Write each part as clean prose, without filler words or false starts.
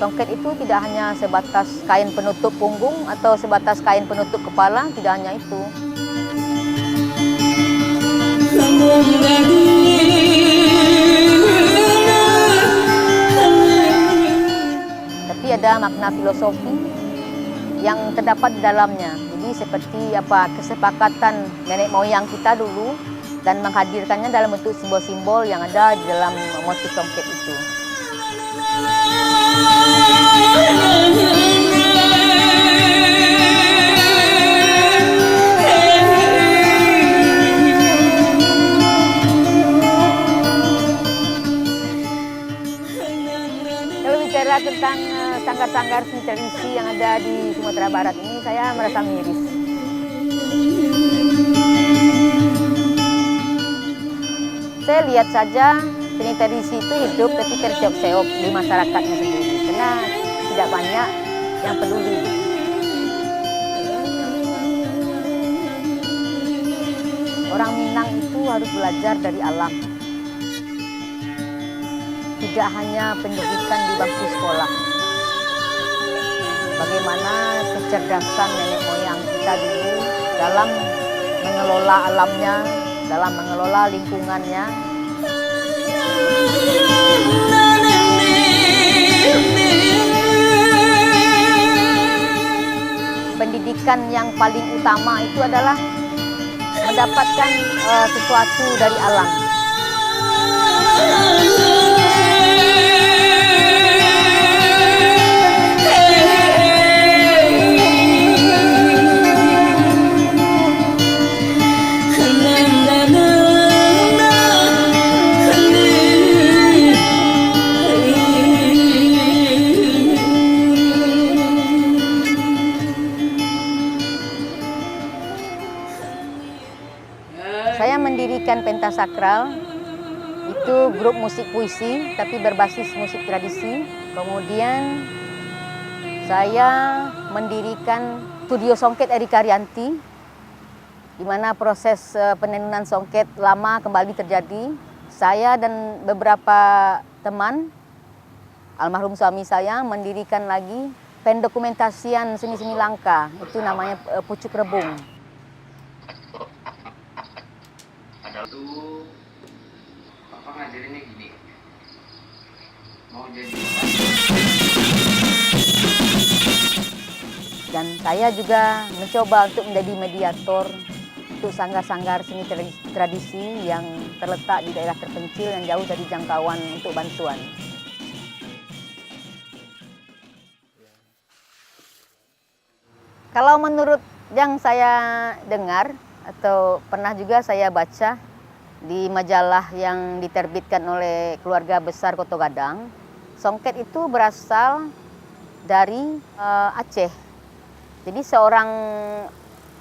Songket itu tidak hanya sebatas kain penutup punggung atau sebatas kain penutup kepala, tidak hanya itu. Tapi ada makna filosofi yang terdapat di dalamnya. Jadi seperti kesepakatan nenek moyang kita dulu dan menghadirkannya dalam bentuk simbol-simbol yang ada di dalam motif songket itu. Kalau bicara tentang sanggar-sanggar seni tradisi yang ada di Sumatera Barat ini, saya merasa miris. Saya lihat saja seni tradisi itu hidup tapi terseok-seok di masyarakatnya sendiri, karena tidak banyak yang peduli. Orang Minang itu harus belajar dari alam. Tidak hanya pendidikan di bangku sekolah. Bagaimana kecerdasan nenek moyang kita dulu dalam mengelola alamnya, dalam mengelola lingkungannya. Pendidikan yang paling utama itu adalah mendapatkan sesuatu dari alam. Saya mendirikan Pentas Sakral, itu grup musik puisi tapi berbasis musik tradisi. Kemudian saya mendirikan studio songket Erika Rianti, di mana proses penenunan songket lama kembali terjadi. Saya dan beberapa teman, almarhum suami saya, mendirikan lagi pendokumentasian seni-seni langka, itu namanya Pucuk Rebung. Itu Papa ngajarinnya gini, mau jadi dan saya juga mencoba untuk menjadi mediator untuk sanggar-sanggar seni tradisi yang terletak di daerah terpencil yang jauh dari jangkauan untuk bantuan. Kalau menurut yang saya dengar atau pernah juga saya baca di majalah yang diterbitkan oleh keluarga besar Koto Gadang, songket itu berasal dari Aceh. Jadi seorang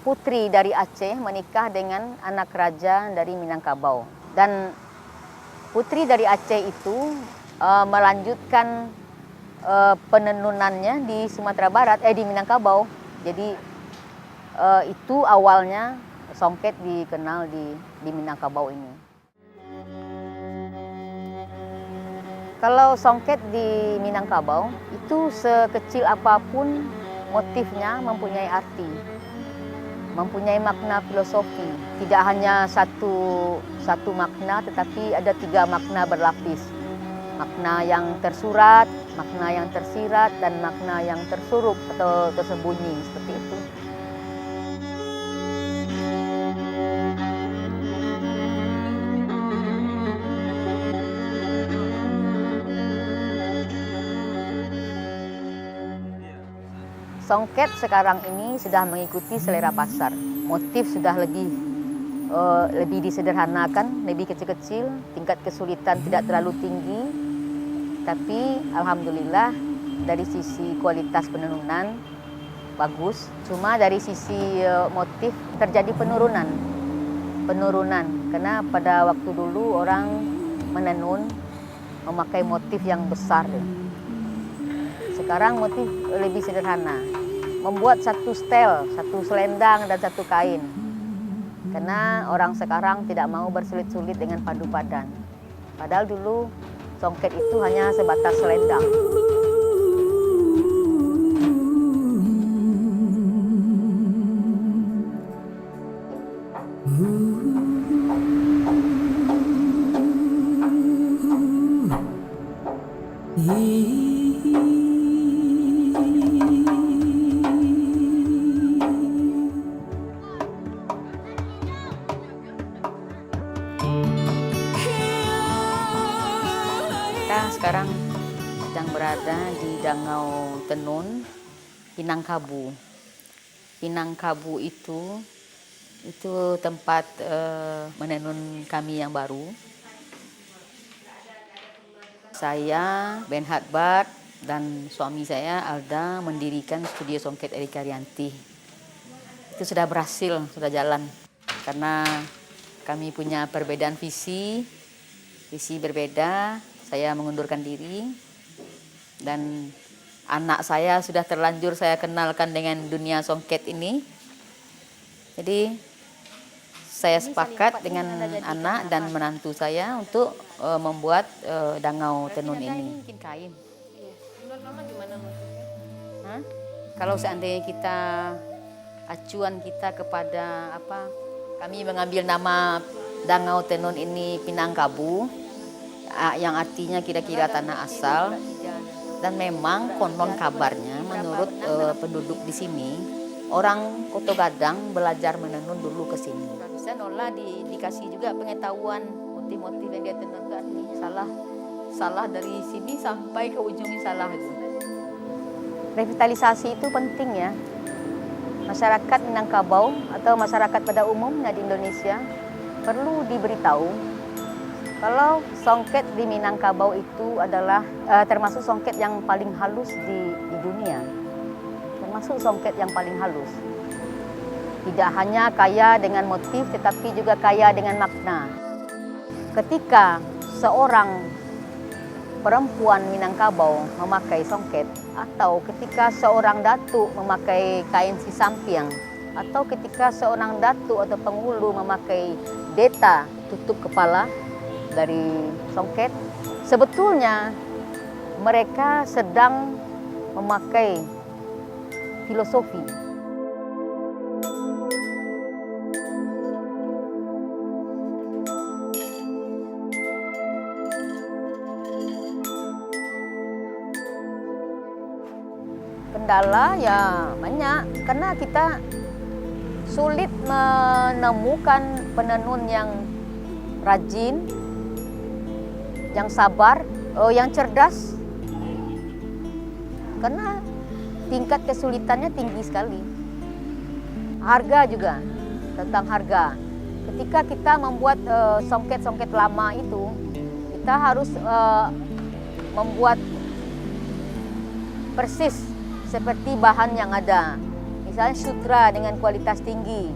putri dari Aceh menikah dengan anak raja dari Minangkabau. Dan putri dari Aceh itu melanjutkan penenunannya di Sumatera Barat, di Minangkabau. Jadi itu awalnya songket dikenal di Minangkabau ini. Kalau songket di Minangkabau itu sekecil apapun motifnya mempunyai arti, mempunyai makna filosofi. Tidak hanya satu makna, tetapi ada 3 makna berlapis. Makna yang tersurat, makna yang tersirat, dan makna yang tersurup atau tersembunyi, seperti itu. Songket sekarang ini sudah mengikuti selera pasar. Motif sudah lebih disederhanakan, lebih kecil-kecil, tingkat kesulitan tidak terlalu tinggi. Tapi alhamdulillah dari sisi kualitas penenunan bagus. Cuma dari sisi motif terjadi penurunan. Karena pada waktu dulu orang menenun memakai motif yang besar. Sekarang motif lebih sederhana, membuat satu setel, satu selendang dan satu kain. Karena orang sekarang tidak mau bersulit-sulit dengan padu padan. Padahal dulu songket itu hanya sebatas selendang. Kita sekarang sedang berada di Dangau Tenun, Pinangkabu. Pinangkabu itu tempat menenun kami yang baru. Saya, Ben Hadbat, dan suami saya, Alda, mendirikan studio songket Erika Rianti. Itu sudah berhasil, sudah jalan. Karena kami punya perbedaan visi berbeda. Saya mengundurkan diri dan anak saya sudah terlanjur saya kenalkan dengan dunia songket ini. Jadi saya sepakat dengan anak dan menantu saya untuk membuat Dangau Tenun ini. Mungkin kain. Nama gimana maksudnya? Kalau seandainya kita acuan kita kepada apa? Kami mengambil nama Dangau Tenun ini Pinangkabu, yang artinya kira-kira tanah asal. Dan memang konon kabarnya menurut penduduk di sini, orang Koto Gadang belajar menenun dulu ke sini. Bisa Nola dikasih juga pengetahuan motif-motif yang dia tenun itu artinya salah dari sini sampai ke ujungnya salah. Revitalisasi itu penting ya. Masyarakat Minangkabau atau masyarakat pada umumnya di Indonesia perlu diberitahu kalau songket di Minangkabau itu adalah termasuk songket yang paling halus di dunia. Termasuk songket yang paling halus. Tidak hanya kaya dengan motif tetapi juga kaya dengan makna. Ketika seorang perempuan Minangkabau memakai songket, atau ketika seorang datuk memakai kain sisampiang, atau ketika seorang datuk atau penghulu memakai deta tutup kepala dari songket, sebetulnya mereka sedang memakai filosofi. Kendala ya banyak, karena kita sulit menemukan penenun yang rajin, yang sabar, yang cerdas. Karena tingkat kesulitannya tinggi sekali. Harga juga, tentang harga. Ketika kita membuat songket-songket lama itu, kita harus membuat persis seperti bahan yang ada. Misalnya sutra dengan kualitas tinggi,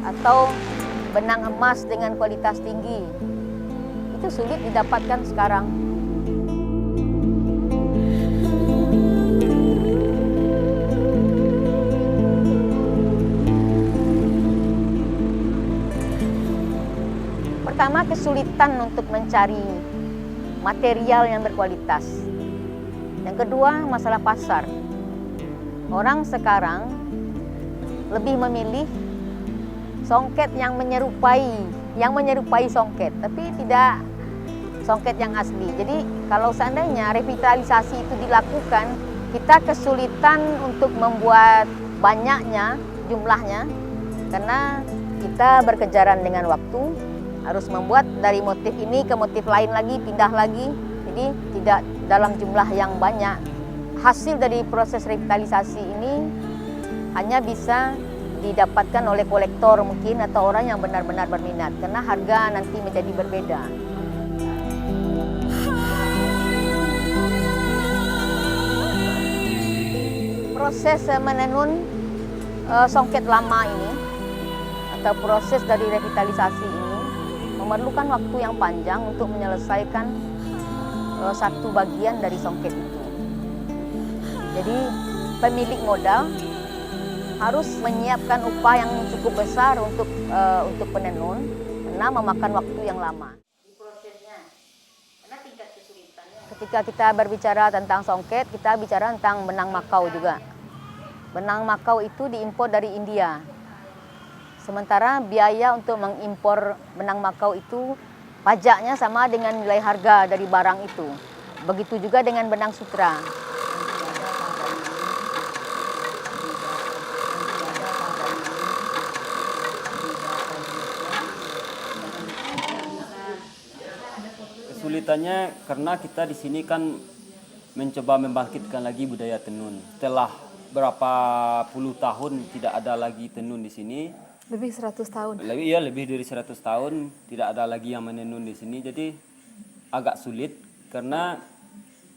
atau benang emas dengan kualitas tinggi. Itu sulit didapatkan sekarang. Pertama, kesulitan untuk mencari material yang berkualitas. Yang kedua, masalah pasar. Orang sekarang lebih memilih songket yang menyerupai songket, tapi tidak songket yang asli. Jadi kalau seandainya revitalisasi itu dilakukan, kita kesulitan untuk membuat banyaknya jumlahnya, karena kita berkejaran dengan waktu, harus membuat dari motif ini ke motif lain lagi, pindah lagi, jadi tidak dalam jumlah yang banyak. Hasil dari proses revitalisasi ini hanya bisa didapatkan oleh kolektor mungkin, atau orang yang benar-benar berminat, karena harga nanti menjadi berbeda. Proses menenun songket lama ini, atau proses dari revitalisasi ini, memerlukan waktu yang panjang untuk menyelesaikan satu bagian dari songket itu. Jadi pemilik modal harus menyiapkan upah yang cukup besar untuk penenun karena memakan waktu yang lama. Ketika kita berbicara tentang songket, kita bicara tentang benang makau juga. Benang makau itu diimpor dari India. Sementara biaya untuk mengimpor benang makau itu pajaknya sama dengan nilai harga dari barang itu. Begitu juga dengan benang sutra. Kesulitannya karena kita di sini kan mencoba membangkitkan lagi budaya tenun. Setelah berapa puluh tahun tidak ada lagi tenun di sini. Lebih 100 tahun. Lebih dari 100 tahun tidak ada lagi yang menenun di sini. Jadi agak sulit karena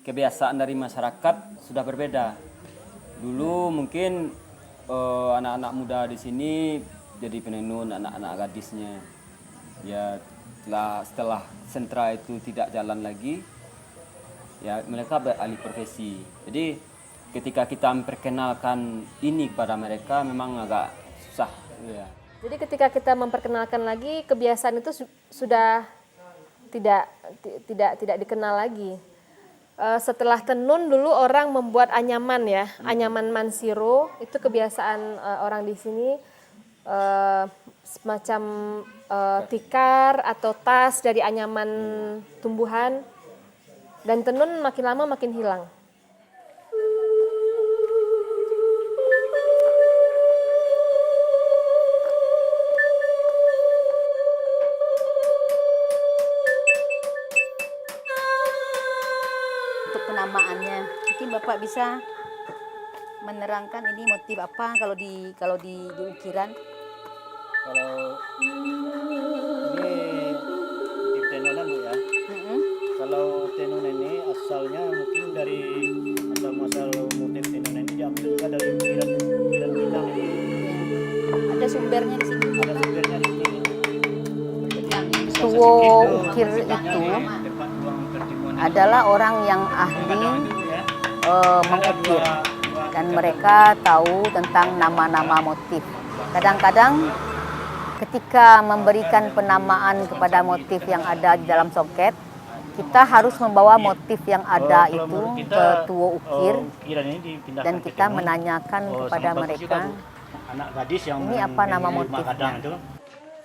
kebiasaan dari masyarakat sudah berbeda. Dulu mungkin anak-anak muda di sini jadi penenun, anak-anak gadisnya. Ya setelah sentra itu tidak jalan lagi, ya mereka beralih profesi. Jadi ketika kita memperkenalkan ini kepada mereka memang agak susah. Ya. Jadi ketika kita memperkenalkan lagi, kebiasaan itu sudah tidak dikenal lagi. Setelah tenun dulu orang membuat anyaman ya, anyaman mansiro itu kebiasaan orang di sini, semacam tikar atau tas dari anyaman tumbuhan, dan tenun makin lama makin hilang. Untuk penamaannya, mungkin Bapak bisa menerangkan ini motif apa kalau di ukiran? Kalau ini motif tenunan Bu ya. Kalau tenun ini asalnya mungkin dari asal motif tenunan ini diambil juga dari ukiran Minang ini. Ada sumbernya di sini. Ada sumbernya di sini. Tuwo ukir itu Tempat ruang pertemuan adalah orang yang ahli mengukir dan mereka tahu tentang nama-nama motif. Kadang-kadang ketika memberikan penamaan kepada motif yang ada di dalam songket, kita harus membawa motif yang ada itu ke tuwo ukir dan kita menanyakan kepada mereka, anak gadis yang ini apa nama motifnya. itu.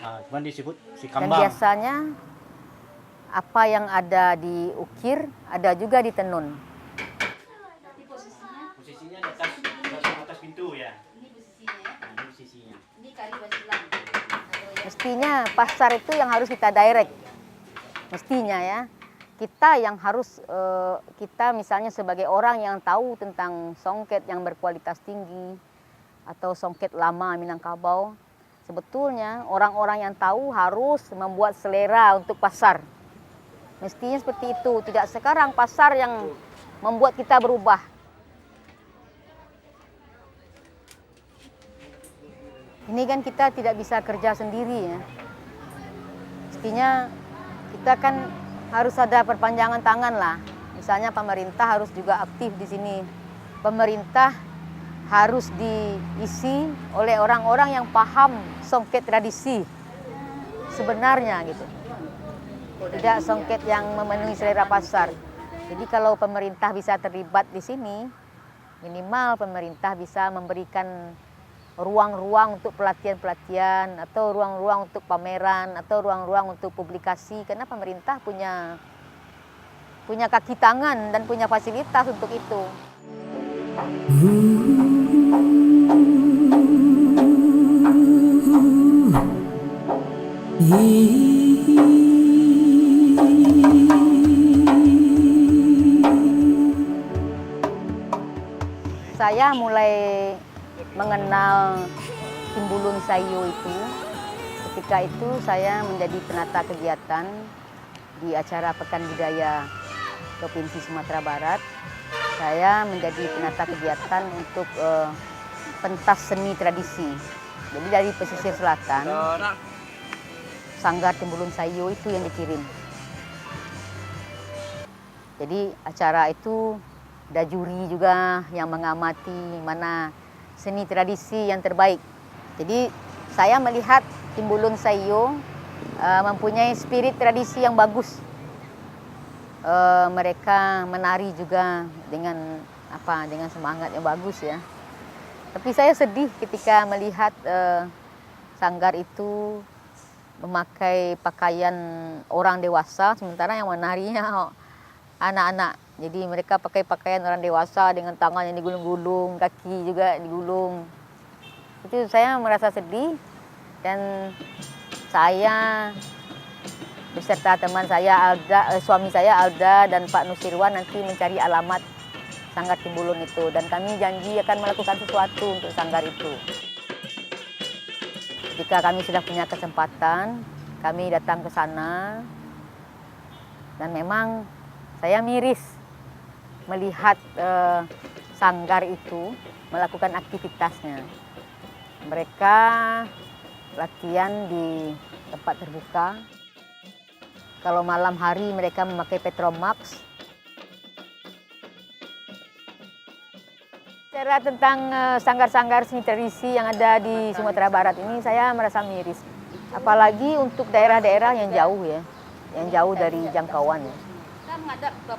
Nah, cuman disebut si Dan kambang. biasanya apa yang ada di ukir ada juga di tenun. Posisinya di atas pintu ya. Ini posisinya. Mestinya pasar itu yang harus kita direct. Mestinya ya. Kita yang harus, kita misalnya sebagai orang yang tahu tentang songket yang berkualitas tinggi atau songket lama Minangkabau, sebetulnya orang-orang yang tahu harus membuat selera untuk pasar. Mestinya seperti itu, tidak sekarang pasar yang membuat kita berubah. Ini kan kita tidak bisa kerja sendiri ya. Mestinya kita kan harus ada perpanjangan tangan lah. Misalnya pemerintah harus juga aktif di sini. Pemerintah harus diisi oleh orang-orang yang paham songket tradisi sebenarnya gitu. Tidak songket yang memenuhi selera pasar. Jadi kalau pemerintah bisa terlibat di sini, minimal pemerintah bisa memberikan ruang-ruang untuk pelatihan-pelatihan atau ruang-ruang untuk pameran atau ruang-ruang untuk publikasi, karena pemerintah punya kaki tangan dan punya fasilitas untuk itu. Saya mulai mengenal Timbulun Sayo itu ketika itu saya menjadi penata kegiatan di acara Pekan Budaya Provinsi Sumatera Barat. Saya menjadi penata kegiatan untuk pentas seni tradisi. Jadi dari pesisir selatan, Sanggar Timbulun Sayo itu yang dikirim. Jadi acara itu ada juri juga yang mengamati mana seni tradisi yang terbaik. Jadi saya melihat Timbulun Sayo mempunyai spirit tradisi yang bagus. Mereka menari juga dengan semangat yang bagus ya. Tapi saya sedih ketika melihat sanggar itu memakai pakaian orang dewasa, sementara yang menarinya anak-anak. Jadi mereka pakai pakaian orang dewasa dengan tangan yang digulung-gulung, kaki juga digulung. Itu saya merasa sedih, dan saya beserta teman saya suami saya Alda dan Pak Nusirwan nanti mencari alamat sanggar Timbulun itu, dan kami janji akan melakukan sesuatu untuk sanggar itu. Jika kami sudah punya kesempatan, kami datang ke sana, dan memang saya miris melihat sanggar itu melakukan aktivitasnya. Mereka latihan di tempat terbuka. Kalau malam hari mereka memakai Petromax. Bicara tentang sanggar-sanggar seni tradisi yang ada di Sumatera Barat ini, saya merasa miris. Apalagi untuk daerah-daerah yang jauh ya, yang jauh dari jangkauan ya.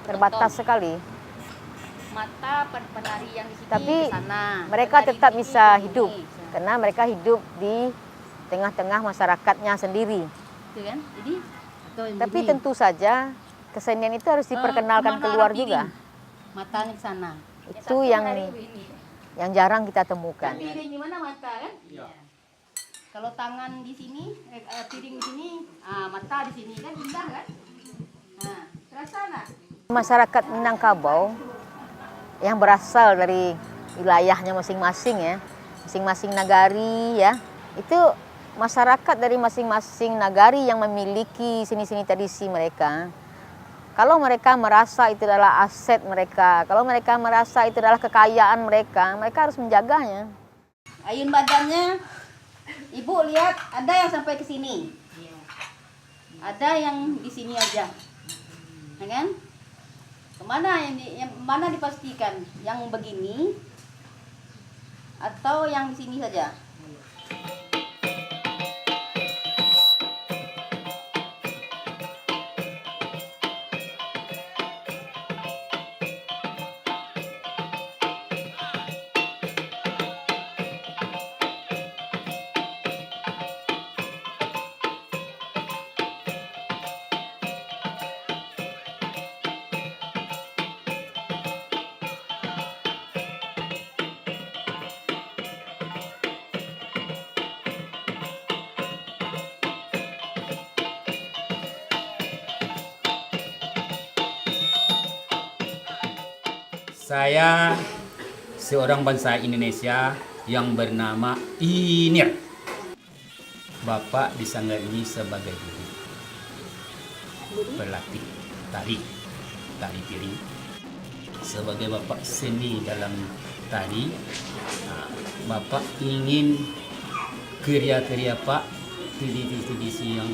Terbatas sekali. Mata penari yang di sini Tapi ke sana. mereka Penari tetap di sini bisa ke sini. hidup karena mereka hidup di tengah-tengah masyarakatnya sendiri. Gitu kan? Jadi Tapi tentu saja kesenian itu harus diperkenalkan keluar juga. Matanya ke sana. Itu yang jarang kita temukan. Piring di mana mata kan? Iya. Kalau tangan di sini, piring di sini, mata di sini kan indah kan? Nah, terasa nggak? Masyarakat Minangkabau yang berasal dari wilayahnya masing-masing ya, masing-masing nagari ya, itu masyarakat dari masing-masing nagari yang memiliki seni-seni tradisi mereka. Kalau mereka merasa itu adalah aset mereka, kalau mereka merasa itu adalah kekayaan mereka, mereka harus menjaganya. Ayun badannya, Ibu lihat ada yang sampai ke sini. Ada yang di sini aja. Ya kan? Kemana yang mana dipastikan? Yang begini atau yang di sini saja? Saya seorang bangsa Indonesia yang bernama Inir. Bapak di sanggar ini sebagai guru, pelatih tari piring. Sebagai bapak seni dalam tari, Bapak ingin karya-karya Pak, tradisi yang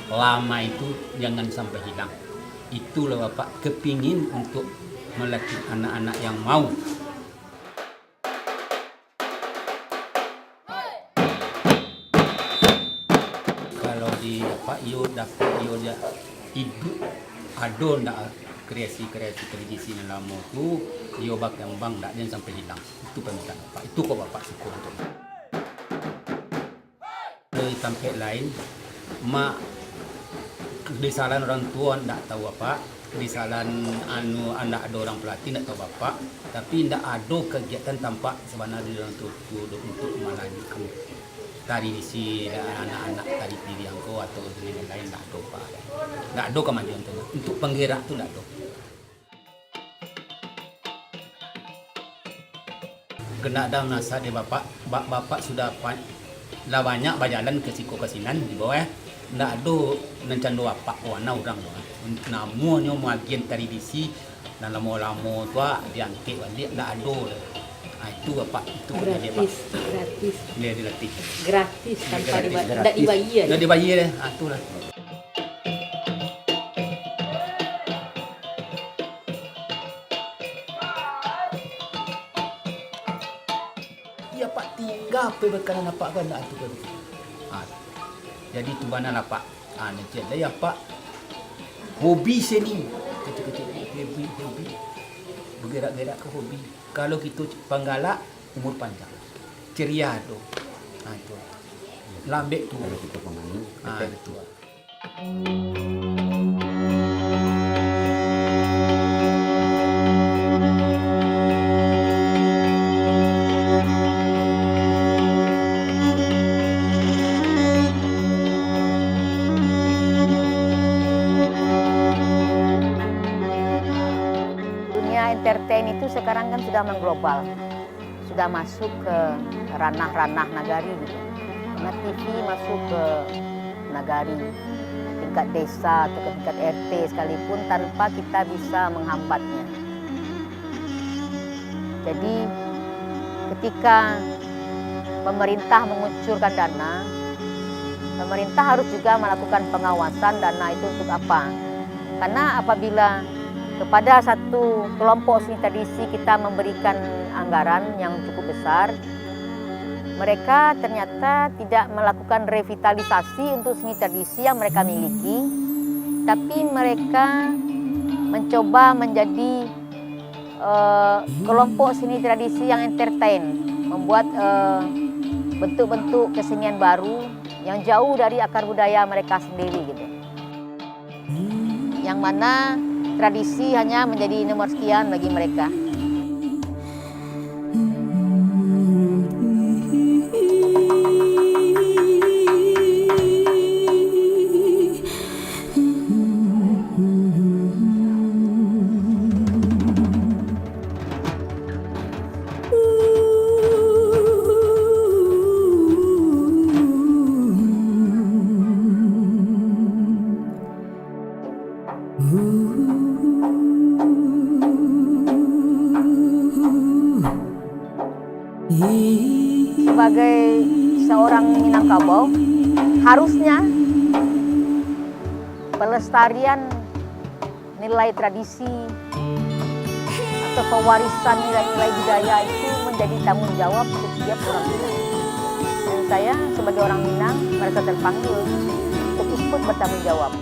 lama itu jangan sampai hilang. Itulah Bapak kepingin untuk melatih anak-anak yang mau. Kalau di iyo hidup ada ndak kreasi tradisi yang lama tu iyo berkembang ndak jangan sampai hilang. Itu permintaan Bapak. Itu kok Bapak syukur untuk. Dari tempat lain di salah orang tua ndak tahu apa, di salah anak ada orang pelatih ndak tahu Bapak, tapi ndak ada kegiatan tampak sebenarnya di orang tua untuk melanjutkan tari di si anak-anak tari piring atau yang lain ndak ada Pak. Ndak ada kemajuan tu. Untuk penggerak tu ndak ada. Kena ada nasihat dari Bapak sudah banyak berjalan ke Siko Kasinan di bawah. Ndak ada nancan doa Pak warna orang doa. Namanya bagian tradisi dan lama-lama tu diangkat balik ndak ada. Itu Bapak itu Gratis. dia dilatih. Gratis tanpa Gratis. ndak dibayar. Ndak dibayar itulah. gape berkana napak kan tu kan. Jadi tu mana napak. Nanti ada ya Pak. Hobi seni. Kecil-kecil hobi. Bergerak-gerak ke hobi. Kalau kita penggalak umur panjang. Ceria tu. Itu. Lambek tu. Kalau kita pemain, Itu. Dunia entertain itu sekarang kan sudah mengglobal, sudah masuk ke ranah-ranah nagari gitu. Karena TV masuk ke nagari, tingkat desa atau ke tingkat RT sekalipun tanpa kita bisa menghambatnya. Jadi ketika pemerintah mengucurkan dana, pemerintah harus juga melakukan pengawasan dana itu untuk apa. Karena apabila kepada satu kelompok seni tradisi kita memberikan anggaran yang cukup besar, mereka ternyata tidak melakukan revitalisasi untuk seni tradisi yang mereka miliki, tapi mereka mencoba menjadi kelompok seni tradisi yang entertain, membuat bentuk-bentuk kesenian baru yang jauh dari akar budaya mereka sendiri gitu. Yang mana tradisi hanya menjadi nomor sekian bagi mereka. Sebagai seorang Minangkabau, harusnya pelestarian nilai tradisi atau pewarisan nilai-nilai budaya itu menjadi tanggung jawab setiap orang Minang. Dan saya sebagai orang Minang merasa terpanggil untuk ikut bertanggung jawab.